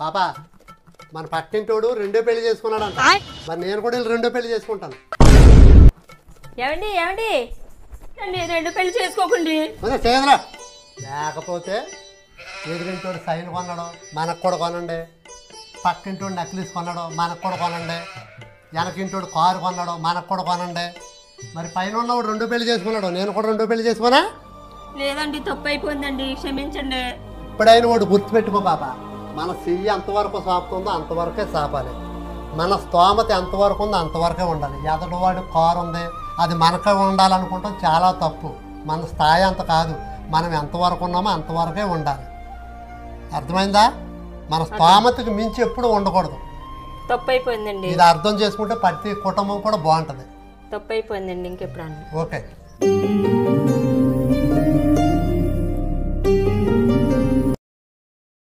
పాపా మన పక్కింటోడు రెండో పెళ్లి చేసుకున్నాడంట. మరి నేను కూడా రెండో పెళ్లి చేసుకుంటాను. ఏమండి ఏమండి రెండు పెళ్లి చేసుకోకండి. చేయదురా. లేకపోతే ఎదురింటోడు సైన్ కొన్నాడు, మనకు కూడా కొనండి. పక్కింటోడు నక్లీస్ కొన్నాడు, మనకు కూడా కొనండి. వెనకింటోడు కారు కొన్నాడు, మనకు కూడా కొనండి. మరి పైన ఉన్నవాడు రెండో పెళ్లి చేసుకున్నాడు, నేను కూడా రెండో పెళ్లి చేసుకున్నా. లేదండి తప్పు అయిపోయిందండి, క్షమించండి. ఇప్పుడైనా వాడు గుర్తుపెట్టుకో బాబా, మన చెయ్యి ఎంతవరకు సాపుతుందో అంతవరకే సాపాలి. మన స్తోమత ఎంతవరకు ఉందో అంతవరకే ఉండాలి. ఎదటివాడు కారు ఉంది, అది మనకే ఉండాలనుకుంటాం, చాలా తప్పు. మన స్థాయి అంత కాదు, మనం ఎంతవరకు ఉన్నామో అంతవరకే ఉండాలి. అర్థమైందా? మన స్తోమతకు మించి ఎప్పుడు ఉండకూడదు. తప్పు అయిపోయిందండి. ఇది అర్థం చేసుకుంటే ప్రతి కుటుంబం కూడా బాగుంటుంది. తప్పు అయిపోయిందండి, ఇంకెప్పుడు ఓకే.